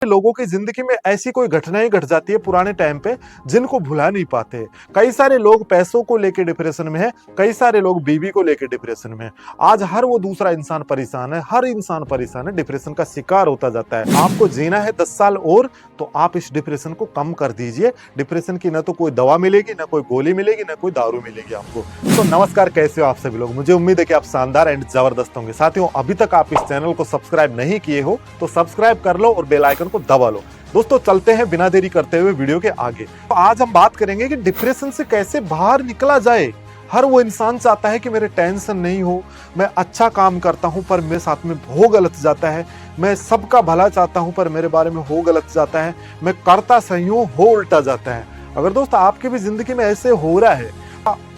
लोगों की जिंदगी में ऐसी कोई घटनाएं घट जाती है पुराने टाइम पे जिनको भुला नहीं पाते। कई सारे लोग पैसों को लेके डिप्रेशन में है, कई सारे लोग बीवी को लेके डिप्रेशन में है। आज हर वो दूसरा इंसान परेशान है, हर इंसान परेशान है, डिप्रेशन का शिकार होता जाता है। आपको जीना है 10 साल और, तो आप इस डिप्रेशन को कम कर दीजिए। डिप्रेशन की ना तो कोई दवा मिलेगी, ना कोई गोली मिलेगी, ना कोई दारू मिलेगी आपको। तो नमस्कार, कैसे हो आप सभी लोग? मुझे उम्मीद है कि आप शानदार एंड जबरदस्त होंगे। साथियों, अभी तक आप इस चैनल को सब्सक्राइब नहीं किए हो तो सब्सक्राइब कर लो और बेल आइकन को दबा लो। दोस्तों, चलते हैं बिना देरी करते हुए वीडियो के आगे। तो आज हम बात करेंगे कि डिप्रेशन से कैसे बाहर निकला जाए। हर वो इंसान चाहता है कि मेरे टेंशन नहीं हो, मैं अच्छा काम करता हूं पर मेरे साथ में हो गलत जाता है, मैं सबका भला चाहता हूं पर मेरे बारे में हो गलत जाता है, मैं करता सही हूं हो उल्टा जाता है। अगर दोस्त आपकी भी जिंदगी में ऐसे हो रहा है,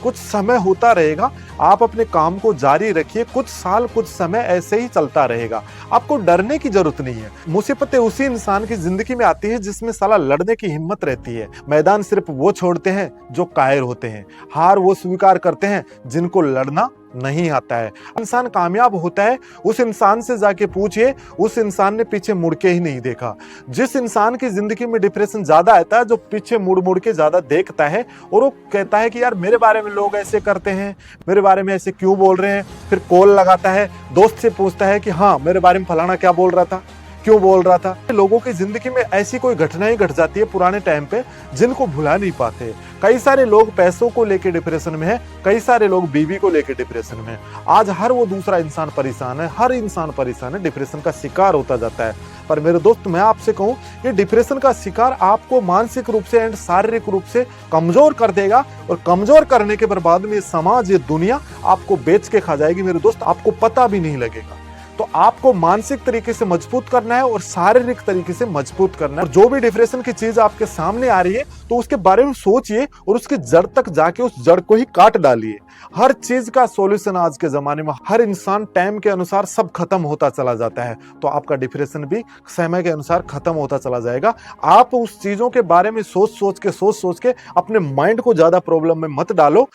कुछ समय होता रहेगा, आप अपने काम को जारी रखिए। कुछ साल कुछ समय ऐसे ही चलता रहेगा, आपको डरने की जरूरत नहीं है। मुसीबतें उसी इंसान की जिंदगी में आती है जिसमें साला लड़ने की हिम्मत रहती है। मैदान सिर्फ वो छोड़ते हैं जो कायर होते हैं, हार वो स्वीकार करते हैं जिनको लड़ना नहीं आता है। इंसान कामयाब होता है उस इंसान से जाके पूछिए, उस इंसान ने पीछे मुड़ के ही नहीं देखा। जिस इंसान की जिंदगी में डिप्रेशन ज्यादा आता है, जो पीछे मुड़ मुड़ के ज्यादा देखता है और वो कहता है कि यार मेरे बारे में लोग ऐसे करते हैं, मेरे बारे में ऐसे क्यों बोल रहे हैं। फिर कॉल लगाता है, दोस्त से पूछता है कि हाँ मेरे बारे में फलाना क्या बोल रहा था, क्यों बोल रहा था। लोगों की जिंदगी में ऐसी कोई घटनाएं घट जाती है पुराने टाइम पे जिनको भुला नहीं पाते। कई सारे लोग पैसों को लेके डिप्रेशन में है, कई सारे लोग बीवी को लेके डिप्रेशन में है। आज हर वो दूसरा इंसान परेशान है, हर इंसान परेशान है, डिप्रेशन का शिकार होता जाता है। पर मेरे दोस्त, मैं आपसे कहूं, ये डिप्रेशन का शिकार आपको मानसिक रूप से एंड शारीरिक रूप से कमजोर कर देगा और कमजोर करने के बाद में ये समाज, ये दुनिया आपको बेच के खा जाएगी मेरे दोस्त, आपको पता भी नहीं लगेगा। तो आपको मानसिक तरीके से मजबूत करना है और शारीरिक तरीके से मजबूत करना है। और जो भी डिप्रेशन की चीज आपके सामने आ रही है तो उसके बारे में सोचिए और उसकी जड़ तक जाके उस जड़ को ही काट डालिए। हर चीज का सॉल्यूशन आज के जमाने में हर इंसान टाइम के अनुसार सब खत्म होता चला जाता है, तो आपका डिप्रेशन भी समय के अनुसार खत्म होता चला जाएगा। आप उस चीजों के बारे में सोच सोच के अपने माइंड को ज्यादा प्रॉब्लम में मत डालो।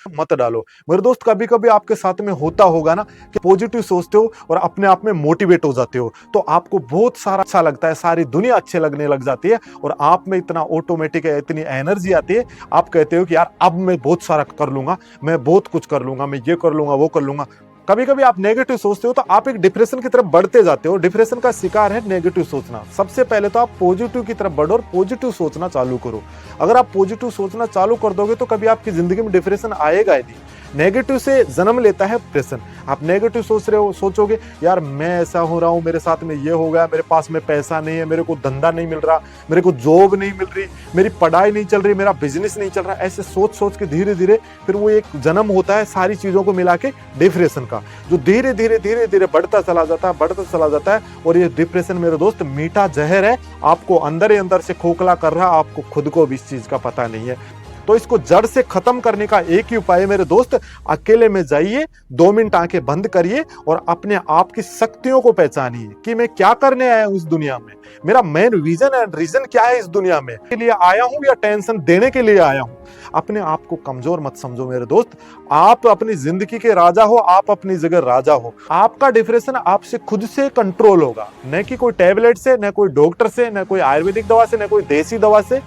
मेरे दोस्त, कभी कभी आपके साथ में होता होगा ना कि पॉजिटिव सोचते हो और अपने आप में मोटिवेट हो जाते हो, तो आपको बहुत सारा अच्छा लगता है, सारी दुनिया अच्छे लगने लग जाती है और आप में इतना ऑटोमेटिक है, इतनी एनर्जी आती है, आप कहते हो कि यार अब मैं बहुत सारा कर लूंगा, मैं बहुत कुछ कर लूंगा, मैं ये कर लूंगा, वो कर लूंगा। कभी कभी आप नेगेटिव सोचते हो तो आप एक डिप्रेशन की तरफ बढ़ते जाते हो। डिप्रेशन का शिकार है नेगेटिव सोचना। सबसे पहले तो आप पॉजिटिव की तरफ बढ़ो और पॉजिटिव सोचना चालू करो। अगर आप पॉजिटिव सोचना चालू कर दोगे तो कभी आपकी जिंदगी में डिप्रेशन आएगा ही नहीं। नेगेटिव से जन्म लेता है डिप्रेशन। आप नेगेटिव सोच रहे हो, सोचोगे यार मैं ऐसा हो रहा हूँ, मेरे साथ में ये हो गया, मेरे पास में पैसा नहीं है, मेरे को धंधा नहीं मिल रहा, मेरे को जॉब नहीं मिल रही, मेरी पढ़ाई नहीं चल रही, मेरा बिजनेस नहीं चल रहा। ऐसे सोच सोच के धीरे धीरे फिर वो एक जन्म होता है सारी चीजों को मिला के डिप्रेशन का, जो धीरे धीरे बढ़ता चला जाता है। और ये डिप्रेशन मेरे दोस्त मीठा जहर है, आपको अंदर ही अंदर से खोखला कर रहा है, आपको खुद को भी इस चीज का पता नहीं है। तो इसको जड़ से खत्म करने का एक ही उपाय है मेरे दोस्त, अकेले में जाइए, 2 मिनट आंखें बंद करिए और अपने आप की शक्तियों को पहचानिए कि मैं क्या करने आया हूं इस दुनिया में, मेरा मेन विजन एंड रीजन क्या है इस दुनिया में, के लिए आया हूं या टेंशन देने के लिए आया हूं। अपने आप को कमजोर मत समझो मेरे दोस्त, आप अपनी जिंदगी के राजा हो, आप अपनी जगह राजा हो। आपका डिप्रेशन आपसे खुद से कंट्रोल होगा, न कि कोई टैबलेट से, न कोई डॉक्टर से, न कोई आयुर्वेदिक दवा से, न कोई देसी दवा से।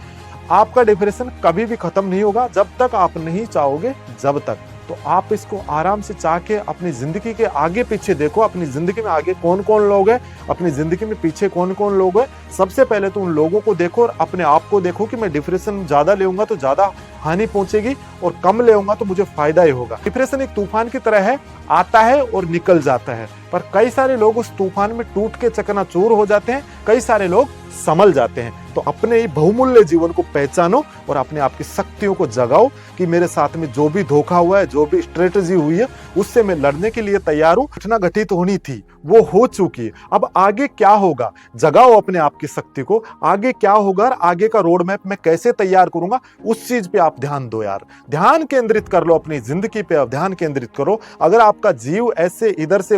आपका डिप्रेशन कभी भी खत्म नहीं होगा जब तक आप नहीं चाहोगे, जब तक। तो आप इसको आराम से चाह के अपनी जिंदगी के आगे पीछे देखो, अपनी जिंदगी में आगे कौन कौन लोग हैं, अपनी जिंदगी में पीछे कौन कौन लोग हैं। सबसे पहले तो उन लोगों को देखो और अपने आप को देखो कि मैं डिप्रेशन ज्यादा लेऊंगा तो ज्यादा हानि पहुंचेगी और कम लेऊंगा तो मुझे फायदा ही होगा। डिप्रेशन एक तूफान की तरह है, आता है और निकल जाता है, पर कई सारे लोग उस तूफान में टूट के चकनाचूर हो जाते हैं, कई सारे लोग संभल जाते हैं। तो अपने ही बहुमूल्य जीवन को पहचानो और अपने आप की शक्तियों को जगाओ कि मेरे साथ में जो भी धोखा हुआ है, जो भी स्ट्रेटजी हुई है, उससे मैं लड़ने के लिए तैयार हूं। घटना घटित होनी थी, वो हो चुकी है, अब आगे क्या होगा, जगाओ अपने आप की शक्ति को। आगे क्या होगा, आगे का रोड मैप मैं कैसे तैयार करूंगा, उस चीज पे आप ध्यान दो यार। ध्यान केंद्रित कर लो अपनी जिंदगी पे, अब ध्यान केंद्रित करो। अगर आपका जीव ऐसे इधर से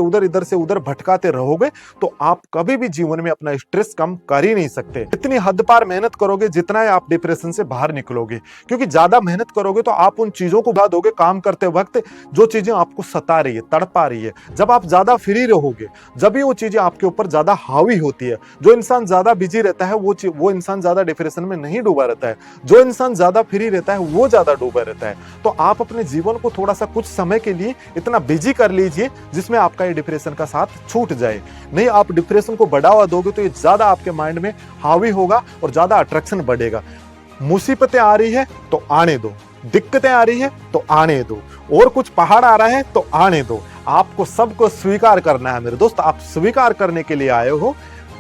उधर भटकाते रहोगे तो आप कभी भी जीवन में अपना स्ट्रेस कम कर ही नहीं नहीं सकते। इतनी हद पार मेहनत करोगे जितना ही आप डिप्रेशन से बाहर निकलोगे, क्योंकि ज्यादा मेहनत करोगे तो आप उन चीजों को भुला दोगे काम करते वक्त जो चीजें आपको सता रही है, तड़पा रही है। जब आप ज्यादा फ्री रहोगे, जब भी वो चीजें आपके ऊपर ज्यादा हावी होती है। जो इंसान ज्यादा बिजी रहता है वो इंसान ज्यादा डिप्रेशन में नहीं डूबा रहता है। जो इंसान ज्यादा फ्री रहता है वो ज्यादा डूबा रहता है। तो आप अपने जीवन को थोड़ा सा कुछ समय के लिए इतना बिजी कर लीजिए जिसमें आपका ये डिप्रेशन का साथ छूट जाए। नहीं, आप डिप्रेशन को बढ़ावा दोगे तो ये ज्यादा आपके माइंड में हावी होगा और ज्यादा अट्रैक्शन बढ़ेगा। मुसीबतें आ रही है तो आने दो, दिक्कतें आ रही है तो आने दो, और कुछ पहाड़ आ रहा है तो आने दो। आपको सबको स्वीकार करना है मेरे दोस्त। आप स्वीकार करने के लिए आए हो,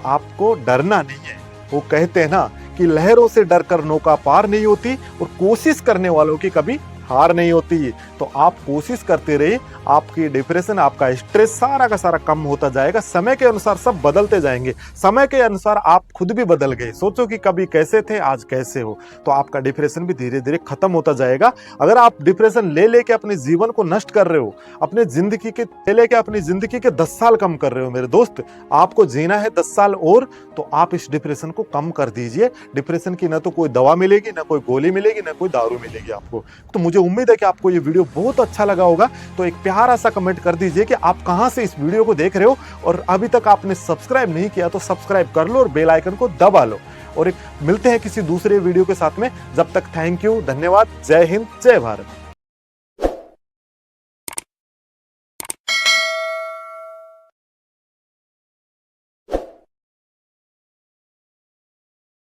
आपको डरना नहीं है। वो कहते हैं ना कि लहरों से डरकर नौका पार नहीं होती और कोशिश करने वालों की कभी हार नहीं होती। तो आप कोशिश करते रहिए, आपकी डिप्रेशन, आपका स्ट्रेस सारा का सारा कम होता जाएगा। समय के अनुसार सब बदलते जाएंगे, समय के अनुसार आप खुद भी बदल गए। सोचो कि कभी कैसे थे, आज कैसे हो, तो आपका डिप्रेशन भी धीरे धीरे खत्म होता जाएगा। अगर आप डिप्रेशन ले लेके अपने जीवन को नष्ट कर रहे हो, अपने जिंदगी के ले लेके अपनी जिंदगी के 10 साल कम कर रहे हो मेरे दोस्त, आपको जीना है 10 साल और, तो आप इस डिप्रेशन को कम कर दीजिए। डिप्रेशन की ना तो कोई दवा मिलेगी, ना कोई गोली मिलेगी, ना कोई दारू मिलेगी आपको। तो मुझे उम्मीद है कि आपको ये वीडियो बहुत अच्छा लगा होगा। तो एक प्यारा सा कमेंट कर दीजिए कि आप कहां से इस वीडियो को देख रहे हो, और अभी तक आपने सब्सक्राइब नहीं किया तो सब्सक्राइब कर लो और बेल आइकन को दबा लो। और मिलते हैं किसी दूसरे वीडियो के साथ में। जब तक थैंक यू, धन्यवाद, जय हिंद, जय भारत।